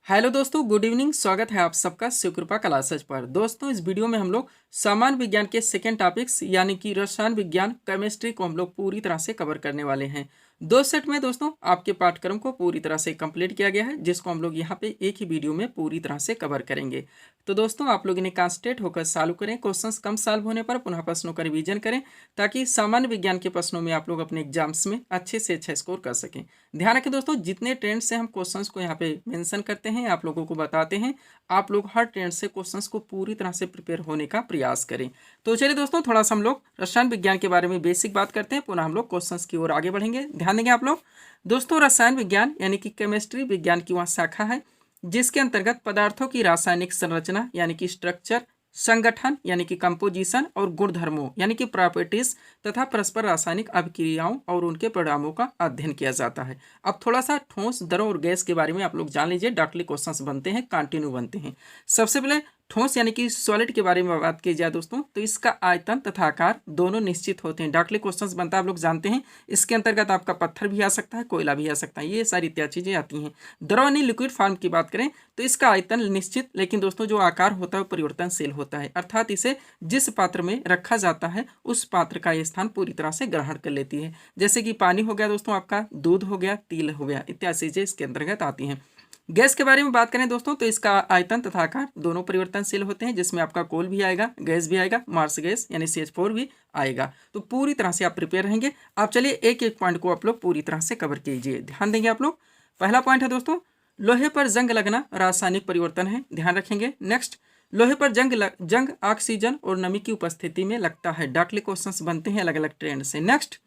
Hello दोस्तों, good evening. स्वागत है आप सबका शिवकृपा क्लासेज पर। दोस्तों, इस वीडियो में हम लोग सामान्य विज्ञान के सेकेंड टॉपिक्स यानी कि रसायन विज्ञान केमिस्ट्री को हम लोग पूरी तरह से कवर करने वाले हैं। दो सेट में दोस्तों आपके पाठ्यक्रम को पूरी तरह से कंप्लीट किया गया है, जिसको हम लोग यहाँ पे एक ही वीडियो में पूरी तरह से कवर करेंगे। तो दोस्तों, आप लोग इन्हें कॉन्सेंट्रेट होकर सॉल्व करें। क्वेश्चंस कम सॉल्व होने पर पुनः प्रश्नों का रिवीजन करें, ताकि सामान्य विज्ञान के प्रश्नों में आप लोग अपने एग्जाम्स में अच्छे से अच्छा स्कोर कर सकें। ध्यान रखें दोस्तों, जितने ट्रेंड से हम क्वेश्चंस को यहाँ पे मेंशन करते हैं, आप लोगों को बताते हैं, आप लोग हर ट्रेंड से क्वेश्चंस को पूरी तरह से प्रिपेयर होने का प्रयास करें। तो चलिए दोस्तों, थोड़ा सा हम लोग रसायन विज्ञान के बारे में बेसिक बात करते हैं, पुनः हम लोग क्वेश्चंस की ओर आगे बढ़ेंगे। ध्यान देंगे आप लोग। दोस्तों, रसायन विज्ञान यानी कि केमिस्ट्री विज्ञान की वह शाखा है जिसके अंतर्गत पदार्थों की रासायनिक संरचना यानी कि स्ट्रक्चर, संगठन यानी कि कंपोजिशन और गुणधर्मों यानी कि प्रॉपर्टीज तथा परस्पर रासायनिक अभिक्रियाओं और उनके परिणामों का अध्ययन किया जाता है। अब थोड़ा सा ठोस, द्रव और गैस के बारे में आप लोग जान लीजिए। डॉटली क्वेश्चंस बनते हैं, कंटिन्यू बनते हैं। सबसे पहले ठोस यानी कि सॉलिड के बारे में बात की जाए दोस्तों, तो इसका आयतन तथा आकार दोनों निश्चित होते हैं। डॉटली क्वेश्चंस बनता है, आप लोग जानते हैं। इसके अंतर्गत आपका पत्थर भी आ सकता है, कोयला भी आ सकता है, ये सारी इत्यादि चीजें आती हैं। द्रव यानी लिक्विड फॉर्म की बात करें तो इसका आयतन निश्चित, लेकिन दोस्तों जो आकार होता है वो परिवर्तनशील होता है, अर्थात इसे जिस पात्र में रखा जाता है उस पात्र का ये स्थान पूरी तरह से ग्रहण कर लेती है। जैसे कि पानी हो गया दोस्तों, आपका दूध हो गया, तिल हो गया, इत्यादि चीजें इसके अंतर्गत आती हैं। गैस के बारे में बात करें दोस्तों, तो इसका आयतन तथा आकार दोनों परिवर्तनशील होते हैं, जिसमें आपका कोल भी आएगा, गैस भी आएगा, मार्स गैस यानी CH4 भी आएगा। तो पूरी तरह से आप प्रिपेयर रहेंगे। आप चलिए एक एक पॉइंट को आप लोग पूरी तरह से कवर कीजिए। ध्यान देंगे आप लोग। पहला पॉइंट है दोस्तों, लोहे पर जंग लगना रासायनिक परिवर्तन है। ध्यान रखेंगे। नेक्स्ट, लोहे पर जंग ऑक्सीजन और नमी की उपस्थिति में लगता है। डॉटली क्वेश्चंस बनते हैं अलग अलग ट्रेंड से। नेक्स्ट,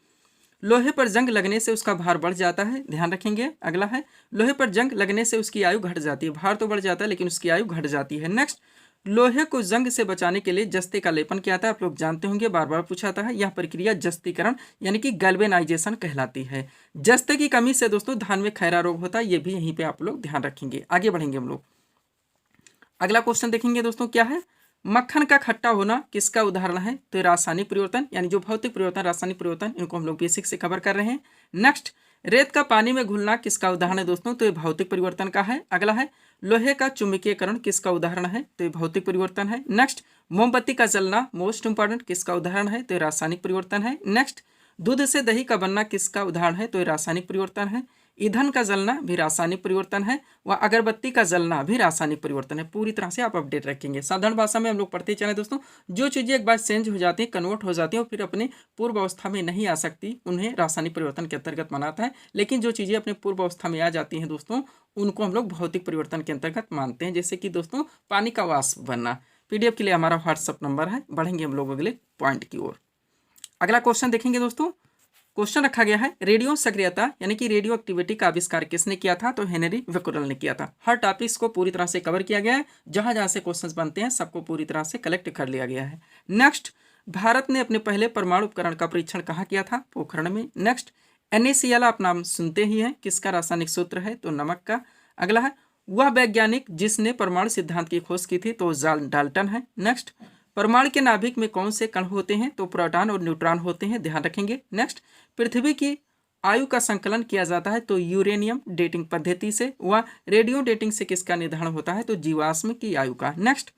लोहे पर जंग लगने से उसका भार बढ़ जाता है। ध्यान रखेंगे। अगला है, लोहे पर जंग लगने से उसकी आयु घट जाती है। भार तो बढ़ जाता है लेकिन उसकी आयु घट जाती है। नेक्स्ट, लोहे को जंग से बचाने के लिए जस्ते का लेपन किया था। आप लोग जानते होंगे, बार बार पूछा जाता है। यह प्रक्रिया जस्तीकरण यानी कि गैल्वेनाइजेशन कहलाती है। जस्ते की कमी से दोस्तों धान में खैरा रोग होता है, ये भी यहीं पे आप लोग ध्यान रखेंगे। आगे बढ़ेंगे हम लोग। अगला क्वेश्चन देखेंगे दोस्तों, क्या है? मक्खन का खट्टा होना किसका उदाहरण है? तो रासायनिक परिवर्तन यानी जो भौतिक परिवर्तन, रासायनिक परिवर्तन, इनको हम लोग बेसिक से कवर कर रहे हैं। नेक्स्ट, रेत का पानी में घुलना किसका उदाहरण है दोस्तों? तो ये भौतिक परिवर्तन का है। अगला है, लोहे का चुंबकीयकरण किसका उदाहरण है? तो ये भौतिक परिवर्तन है। नेक्स्ट, मोमबत्ती का जलना मोस्ट इंपॉर्टेंट किसका उदाहरण है? तो ये रासायनिक परिवर्तन है। नेक्स्ट, दूध से दही का बनना किसका उदाहरण है? तो ये रासायनिक परिवर्तन है। ईंधन का जलना भी रासायनिक परिवर्तन है, व अगरबत्ती का जलना भी रासायनिक परिवर्तन है। पूरी तरह से आप अपडेट रखेंगे। साधारण भाषा में हम लोग पढ़ते चले दोस्तों। जो चीज़ें एक बार चेंज हो जाती हैं, कन्वर्ट हो जाती हैं और फिर अपने पूर्व अवस्था में नहीं आ सकती, उन्हें रासायनिक परिवर्तन के अंतर्गत मानता है। लेकिन जो चीज़ें अपने पूर्व अवस्था में आ जाती हैं दोस्तों, उनको हम लोग भौतिक परिवर्तन के अंतर्गत मानते हैं। जैसे कि दोस्तों पानी का वाष्प बनना। PDF के लिए हमारा व्हाट्सअप नंबर है। बढ़ेंगे हम लोग अगले पॉइंट की ओर। अगला क्वेश्चन देखेंगे दोस्तों। क्वेश्चन रखा गया है, रेडियो सक्रियता यानी कि रेडियो एक्टिविटी का आविष्कार किसने किया था? तो हेनरी बेक्वेरेल ने किया था। हर टॉपिक्स को पूरी तरह से कवर किया गया है। जहां जहां से क्वेश्चंस बनते हैं सबको पूरी तरह से कलेक्ट कर लिया गया है। नेक्स्ट, भारत ने अपने पहले परमाणु उपकरण का परीक्षण कहाँ किया था? पोखरण में। नेक्स्ट, NaCl आप नाम सुनते ही हैं, किसका रासायनिक सूत्र है? तो नमक का। अगला है, वह वैज्ञानिक जिसने परमाणु सिद्धांत की खोज की थी? तो डाल्टन है। नेक्स्ट, परमाणु के नाभिक में कौन से कण होते हैं? तो प्रोटॉन और न्यूट्रॉन होते हैं। ध्यान रखेंगे। नेक्स्ट, पृथ्वी की आयु का संकलन किया जाता है? तो यूरेनियम डेटिंग पद्धति से। व रेडियो डेटिंग से किसका निर्धारण होता है? तो जीवाश्म की आयु का। नेक्स्ट,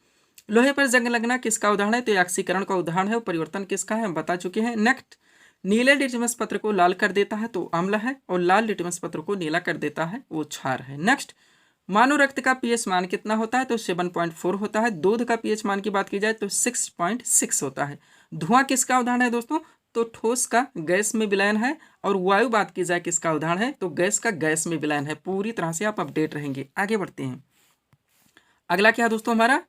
लोहे पर जंग लगना किसका उदाहरण है? तो ऑक्सीकरण का उदाहरण है। परिवर्तन किसका है? हम बता चुके हैं। नेक्स्ट, नीले लिटमस पत्र को लाल कर देता है? तो अम्ल है। और लाल लिटमस पत्र को नीला कर देता है? वो क्षार है। नेक्स्ट, मानव रक्त का pH मान कितना होता है? तो 7.4 होता है। दूध का pH मान की बात की जाए तो 6.6 होता है। धुआं किसका उदाहरण है दोस्तों? तो ठोस का गैस में विलयन है। और वायु बात की जाए किसका उदाहरण है? तो गैस का गैस में विलयन है। पूरी तरह से आप अपडेट रहेंगे। आगे बढ़ते हैं। अगला क्या है दोस्तों हमारा?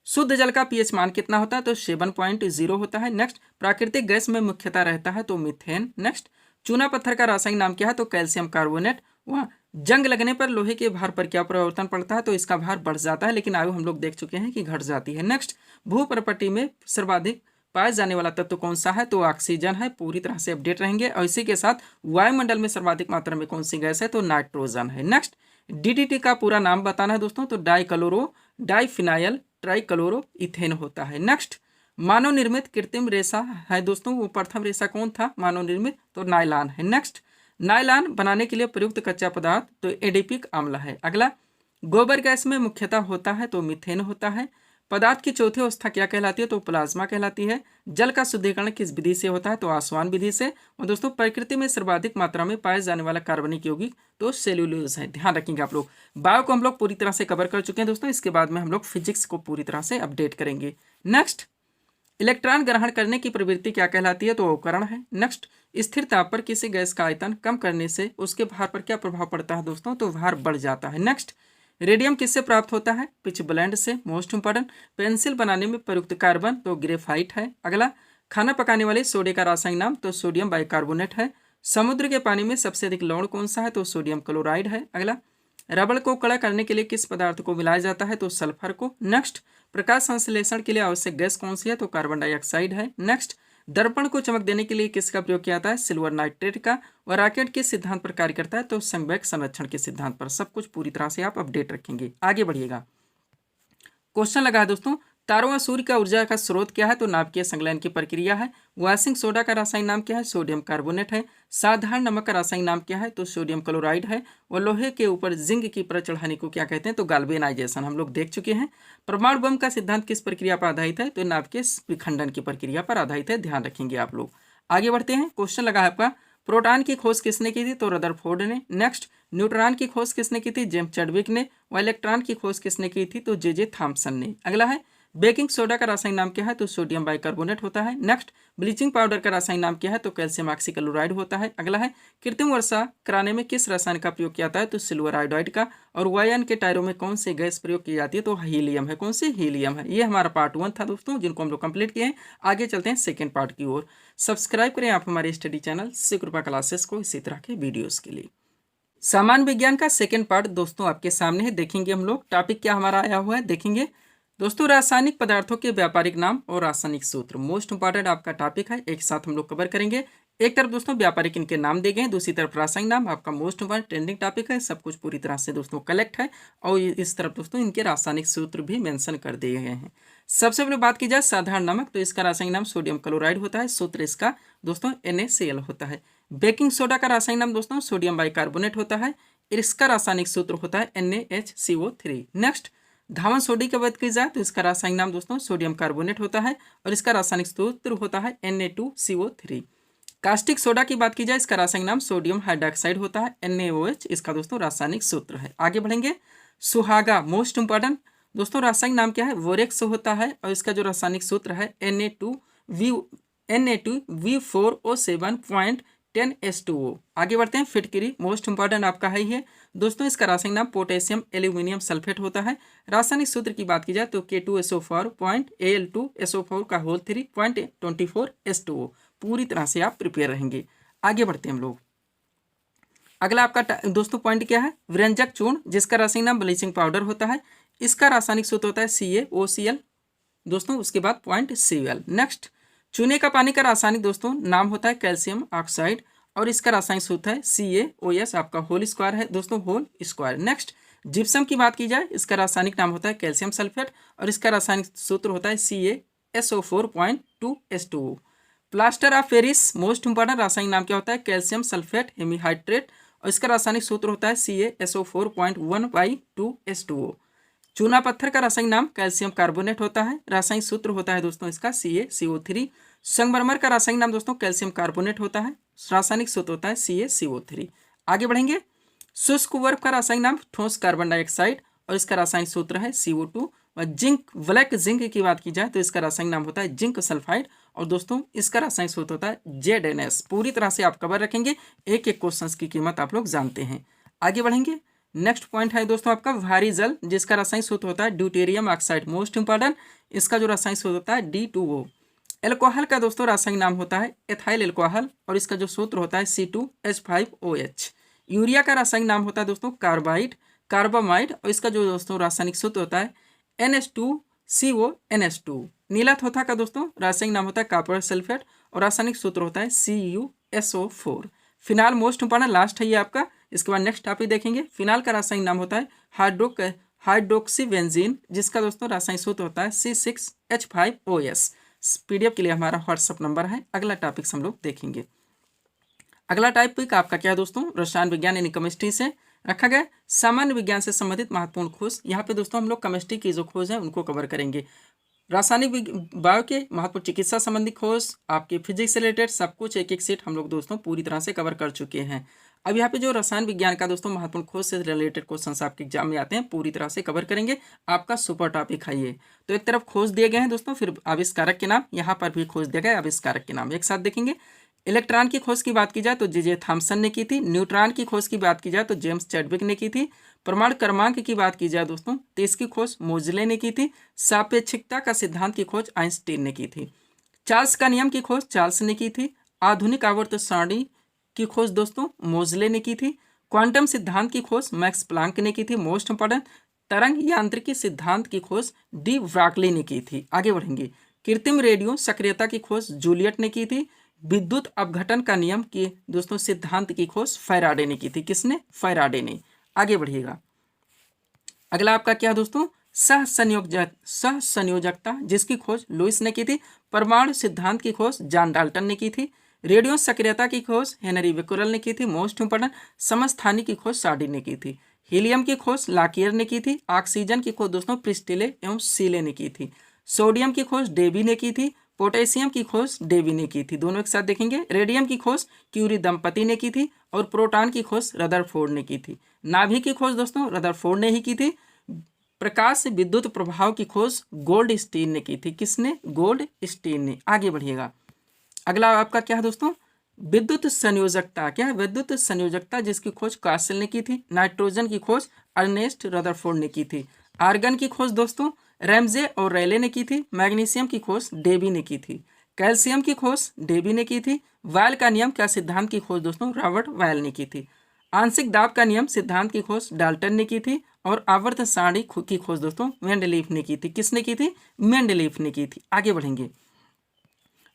शुद्ध जल का pH मान कितना होता है? तो 7.0 होता है। नेक्स्ट, प्राकृतिक गैस में मुख्यतः रहता है? तो मीथेन। नेक्स्ट, चूना पत्थर का रासायनिक नाम क्या है? तो कैल्शियम कार्बोनेट। वह जंग लगने पर लोहे के भार पर क्या परिवर्तन पड़ता है? तो इसका भार बढ़ जाता है, लेकिन आयु हम लोग देख चुके हैं कि घट जाती है। नेक्स्ट, भू प्रपट्टी में सर्वाधिक पाया जाने वाला तत्व कौन सा है? तो ऑक्सीजन है। पूरी तरह से अपडेट रहेंगे। और इसी के साथ वायुमंडल में सर्वाधिक मात्रा में कौन सी गैस है? तो नाइट्रोजन है। नेक्स्ट, DDT का पूरा नाम बताना है दोस्तों। तो डाइफिनाइल ट्राइक्लोरो इथेन होता है। नेक्स्ट, मानव निर्मित कृत्रिम रेशा है दोस्तों। वो प्रथम रेशा कौन था मानव निर्मित? तो नायलॉन है। नेक्स्ट, नायलॉन बनाने के लिए प्रयुक्त कच्चा पदार्थ तो एडिपिक अम्ल है। अगला, गोबर गैस में मुख्यतः होता है तो मीथेन होता है। पदार्थ की चौथी अवस्था क्या कहलाती है तो प्लाज्मा कहलाती है। जल का शुद्धिकरण किस विधि से होता है तो आसवन विधि से। और दोस्तों प्रकृति में सर्वाधिक मात्रा में पाए जाने वाला कार्बनिक यौगिक तो सेल्यूलोज है। ध्यान रखेंगे आप लोग। बायो को हम लोग पूरी तरह से कवर कर चुके हैं दोस्तों। इसके बाद में हम लोग फिजिक्स को पूरी तरह से अपडेट करेंगे। नेक्स्ट, इलेक्ट्रॉन ग्रहण करने की प्रवृत्ति क्या कहलाती है तो अवकरण है। नेक्स्ट, स्थिर ताप पर किसी गैस का आयतन कम करने से उसके भार पर क्या प्रभाव पड़ता है दोस्तों तो भार बढ़ जाता है। नेक्स्ट, रेडियम किससे प्राप्त होता है पिच ब्लेंड से। मोस्ट इंपॉर्टेंट, पेंसिल बनाने में प्रयुक्त कार्बन तो ग्रेफाइट है। अगला, खाना पकाने वाले सोडे का रासायनिक नाम तो सोडियम बाइकार्बोनेट है। समुद्र के पानी में सबसे अधिक लवण कौन सा है तो सोडियम क्लोराइड है। अगला, रबड़ को कड़ा करने के लिए किस पदार्थ को मिलाया जाता है तो सल्फर को। नेक्स्ट, प्रकाश संश्लेषण के लिए आवश्यक गैस कौन सी है तो कार्बन डाइऑक्साइड है। नेक्स्ट, दर्पण को चमक देने के लिए किसका प्रयोग किया जाता है सिल्वर नाइट्रेट का। और रॉकेट किस सिद्धांत पर कार्य करता है तो संवेग संरक्षण के सिद्धांत पर। सब कुछ पूरी तरह से आप अपडेट रखेंगे। आगे बढ़िएगा। क्वेश्चन लगा है दोस्तों, तारों व सूर्य का ऊर्जा का स्रोत क्या है तो नाभिकीय संलयन की प्रक्रिया है। वाशिंग सोडा का रासायनिक नाम क्या है सोडियम कार्बोनेट है। साधारण नमक का रासायनिक नाम क्या है तो सोडियम क्लोराइड है। और लोहे के ऊपर जिंक की परत चढ़ाने को क्या कहते हैं तो गाल्वेनाइजेशन हम लोग देख चुके हैं। परमाणु बम का सिद्धांत किस प्रक्रिया पर आधारित है तो नाभिकीय विखंडन की प्रक्रिया पर आधारित है। ध्यान रखेंगे आप लोग। आगे बढ़ते हैं। क्वेश्चन लगा है आपका, प्रोटॉन की खोज किसने की थी तो रदरफोर्ड ने। नेक्स्ट, न्यूट्रॉन की खोज किसने की थी जेम्स चैडविक ने। व इलेक्ट्रॉन की खोज किसने की थी तो जे थॉम्सन ने। अगला है, बेकिंग सोडा का रासायनिक नाम क्या है तो सोडियम बाइकार्बोनेट होता है। नेक्स्ट, ब्लीचिंग पाउडर का रासायनिक नाम क्या है तो कैल्शियम ऑक्सीक्लोराइड होता है। अगला है, कृत्रिम वर्षा कराने में किस रसायन का प्रयोग किया जाता है तो सिल्वर आयोडाइड का। और वायुयान के टायरों में कौन सी गैस प्रयोग की जाती है तो हीलियम है। कौन सी हीलियम है। ये हमारा पार्ट 1 था दोस्तों, जिनको हम लोग कंप्लीट किए हैं। आगे चलते हैं सेकेंड पार्ट की ओर। सब्सक्राइब करें आप हमारे स्टडी चैनल शिवकृपा क्लासेस को इसी तरह के वीडियोज़ के लिए। सामान्य विज्ञान का सेकेंड पार्ट दोस्तों आपके सामने है। देखेंगे हम लोग टॉपिक क्या हमारा आया हुआ है। देखेंगे दोस्तों, रासायनिक पदार्थों के व्यापारिक नाम और रासायनिक सूत्र मोस्ट इंपॉर्टेंट आपका टॉपिक है। एक साथ हम लोग कवर करेंगे। एक तरफ दोस्तों व्यापारिक इनके नाम दिए गए, दूसरी तरफ रासायनिक नाम आपका मोस्ट इंपॉर्टेंट ट्रेंडिंग टॉपिक है। सब कुछ पूरी तरह से दोस्तों कलेक्ट है। और इस तरफ दोस्तों इनके रासायनिक सूत्र भी मेंशन कर दिए गए हैं। सबसे पहले बात की जाए साधारण नमक, तो इसका रासायनिक नाम सोडियम क्लोराइड होता है। सूत्र इसका दोस्तों NaCl होता है। बेकिंग सोडा का रासायनिक नाम दोस्तों सोडियम बाइकार्बोनेट होता है। इसका रासायनिक सूत्र होता है NaHCO3। नेक्स्ट, धावन सोडी की बात की जाए तो इसका रासायनिक नाम दोस्तों सोडियम कार्बोनेट होता है। और इसका रासायनिक सूत्र होता है Na2CO3। कास्टिक सोडा की बात की जाए, इसका रासायनिक नाम सोडियम हाइड्रोक्साइड होता है। NaOH इसका दोस्तों रासायनिक सूत्र है। आगे बढ़ेंगे। सुहागा मोस्ट इंपॉर्टेंट दोस्तों रासायनिक नाम क्या है वोरेक्स होता है। और इसका जो रासायनिक सूत्र है Na2V4O7.10H2O। आगे बढ़ते हैं। फिटकिरी मोस्ट इंपॉर्टेंट आपका है ही दोस्तों, इसका रासायनिक नाम पोटेशियम एल्यूमिनियम सल्फेट होता है। रासायनिक सूत्र की बात की जाए तो K2SO4.Al2SO4 का होल 3.24H2O। पूरी तरह से आप प्रिपेयर रहेंगे। आगे बढ़ते हैं हम लोग। अगला आपका दोस्तों पॉइंट क्या है, व्यंजक चूर्ण जिसका रासायनिक नाम ब्लीचिंग पाउडर होता है। इसका रासायनिक सूत्र होता है CaOCl दोस्तों। उसके बाद पॉइंट Cl। नेक्स्ट, चूने का पानी का रासायनिक दोस्तों नाम होता है कैल्शियम ऑक्साइड। और इसका रासायनिक सूत्र है CaOS आपका होल स्क्वायर है दोस्तों, होल स्क्वायर। नेक्स्ट, जिप्सम की बात की जाए, इसका रासायनिक नाम होता है कैल्शियम सल्फेट। और इसका रासायनिक सूत्र होता है CaSO4.2H2O। Plaster of Paris most important रासायनिक नाम क्या होता है कैल्शियम सल्फेट हेमीहाइड्रेट। और इसका रासायनिक सूत्र होता है CaSO4.1/2H2O। चूना पत्थर का रासायनिक नाम कैल्शियम कार्बोनेट होता है। रासायनिक सूत्र होता है दोस्तों इसका CaCO3। संगमरमर का रासायनिक नाम दोस्तों कैल्शियम कार्बोनेट होता है। रासायनिक सूत्र होता है CaCO3। आगे बढ़ेंगे। शुष्क बर्फ का रासायनिक नाम ठोस कार्बन डाइऑक्साइड। और इसका रासायनिक सूत्र है CO2। और जिंक, ब्लैक जिंक की बात की जाए तो इसका रासायनिक नाम होता है जिंक सल्फाइड। और दोस्तों इसका रासायनिक सूत्र होता है ZnS। पूरी तरह से आप कवर रखेंगे। एक एक क्वेश्चन की कीमत आप लोग जानते हैं। आगे बढ़ेंगे। नेक्स्ट पॉइंट है दोस्तों आपका भारी जल जिसका रासायनिक सूत्र होता है ड्यूटेरियम ऑक्साइड मोस्ट इंपॉर्टेंट। इसका जो रासायनिक सूत्र होता है D2O। एल्कोहल का दोस्तों रासायनिक नाम होता है एथाइल एल्कोहल। और इसका जो सूत्र होता है C2H5OH। यूरिया का रासायनिक नाम होता है दोस्तों कार्बामाइड। और इसका जो दोस्तों रासायनिक सूत्र होता है NH2CONH2। नीला थोथा का दोस्तों रासायनिक नाम होता है कॉपर सल्फेट। और रासायनिक सूत्र होता है CuSO4। Phenol most important last है ये आपका। इसके बाद नेक्स्ट टॉपिक देखेंगे। फिनाल का रासायनिक नाम होता है हाइड्रोक्सीबेंजीन जिसका दोस्तों रासायनिक सूत्र होता है C6H5OS। PDF के लिए हमारा व्हाट्सअप नंबर है। अगला टॉपिक हम लोग देखेंगे। अगला टॉपिक आपका क्या है दोस्तों रसायन विज्ञान यानी केमिस्ट्री से रखा गया। सामान्य विज्ञान से संबंधित महत्वपूर्ण खोज, यहाँ पे दोस्तों हम लोग केमिस्ट्री की जो खोज है उनको कवर करेंगे। रासायनिक बायो के महत्वपूर्ण चिकित्सा संबंधी खोज, आपके फिजिक्स से रिलेटेड सब कुछ एक एक सेट हम लोग दोस्तों पूरी तरह से कवर कर चुके हैं। अब यहाँ पे जो रसायन विज्ञान का दोस्तों महत्वपूर्ण खोज से रिलेटेड क्वेश्चन आपके एग्जाम में आते हैं, पूरी तरह से कवर करेंगे। आपका सुपर टॉपिक है ये। तो एक तरफ खोज दिए गए हैं दोस्तों, फिर आविष्कारक के नाम, यहाँ पर भी खोज दिया गया आविष्कारक के नाम, एक साथ देखेंगे। इलेक्ट्रॉन की खोज की बात की जाए तो जे थॉमसन ने की थी। न्यूट्रॉन की खोज की बात की जाए तो जेम्स चैडविक ने की थी। परमाणु क्रमांक की बात की जाए दोस्तों तो इसकी खोज मोजले ने की थी। सापेक्षिकता का सिद्धांत की खोज आइंस्टीन ने की थी। चार्ल्स का नियम की खोज चार्ल्स ने की थी। आधुनिक आवर्त सारणी की खोज दोस्तों मोजले ने की थी। क्वांटम सिद्धांत की खोज मैक्स प्लांक ने की थी। मोस्ट इंपॉर्टेंट, तरंग यांत्रिकी सिद्धांत की खोज डी ब्रागली ने की थी। आगे बढ़ेंगे। कृत्रिम रेडियो सक्रियता की खोज जूलियट ने की थी। विद्युत अपघटन का नियम की दोस्तों सिद्धांत की खोज फैराडे ने की थी। किसने? फैराडे ने। आगे बढ़िएगा। अगला आपका क्या दोस्तों? सहसंयोजकता, जिसकी खोज लुईस ने की थी। परमाणु सिद्धांत की खोज जॉन डाल्टन ने की थी। रेडियो सक्रियता की खोज हेनरी बेक्वेरेल ने की थी। मोस्ट इंपोर्टेंट, समस्थानी की खोज सार्डी ने की थी। हीलियम की खोज लाकियर ने की थी। ऑक्सीजन की खोज दोस्तों प्रिस्टिले एवं सीले ने की थी। सोडियम की खोज डेवी ने की थी। पोटेशियम की खोज डेवी ने की थी। दोनों एक साथ देखेंगे। रेडियम की खोज क्यूरी दंपति ने की थी और प्रोटॉन की खोज रदरफोर्ड ने की थी। नाभिक की खोज दोस्तों रदरफोर्ड ने ही की थी। प्रकाश से विद्युत प्रभाव की खोज गोल्ड स्टीन ने की थी। किसने? गोल्ड स्टीन ने। आगे बढ़िएगा। अगला आपका क्या है दोस्तों? विद्युत संयोजकता। क्या है? विद्युत संयोजकता, जिसकी खोज कार्सेल ने की थी। नाइट्रोजन की खोज अर्नेस्ट रदरफोर्ड ने की थी। आर्गन की खोज दोस्तों रैमजे और रैले ने की थी। मैग्नीशियम की खोज डेवी ने की थी। कैल्शियम की खोज डेवी ने की थी। वायल का नियम क्या सिद्धांत की खोज दोस्तों रॉबर्ट वायल ने की थी। आंशिक दाब का नियम सिद्धांत की खोज डाल्टन ने की थी। और आवर्त सारणी की खोज दोस्तों मेंडलीफ ने की थी। किसने की थी? मेंडलीफ ने की थी। आगे बढ़ेंगे।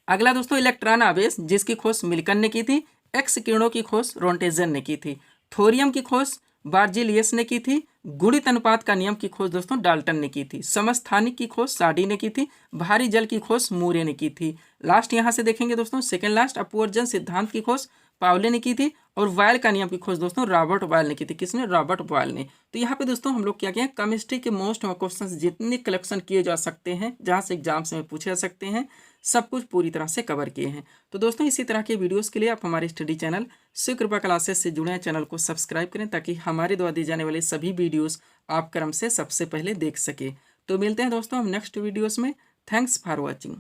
अगला दोस्तों इलेक्ट्रॉन आवेश, जिसकी खोज मिल्कन ने की थी। एक्स किरणों की खोज रोन्टेजन ने की थी। थोरियम की खोज बार्जिलियस ने की थी। गुणित अनुपात का नियम की खोज दोस्तों डाल्टन ने की थी। समस्थानिक की खोज सार्डी ने की थी। भारी जल की खोज मूरे ने की थी। लास्ट यहाँ से देखेंगे दोस्तों, सेकेंड लास्ट, अपवर्जन सिद्धांत की खोज पाउले ने की थी। और वायल का नियम की खोज दोस्तों रॉबर्ट वायल ने की थी। किसने? रॉबर्ट वायल ने। तो यहाँ पे दोस्तों हम लोग क्या किया, केमिस्ट्री के मोस्ट क्वेश्चन जितने कलेक्शन किए जा सकते हैं, जहाँ से एग्जाम्स में पूछे जा सकते हैं, सब कुछ पूरी तरह से कवर किए हैं। तो दोस्तों इसी तरह के वीडियोस के लिए आप हमारे स्टडी चैनल शिव कृपा क्लासेस से जुड़े हैं, चैनल को सब्सक्राइब करें ताकि हमारे द्वारा दी जाने वाले सभी वीडियोस आप क्रम से सबसे पहले देख सके। तो मिलते हैं दोस्तों हम नेक्स्ट वीडियोस में। Thanks for watching.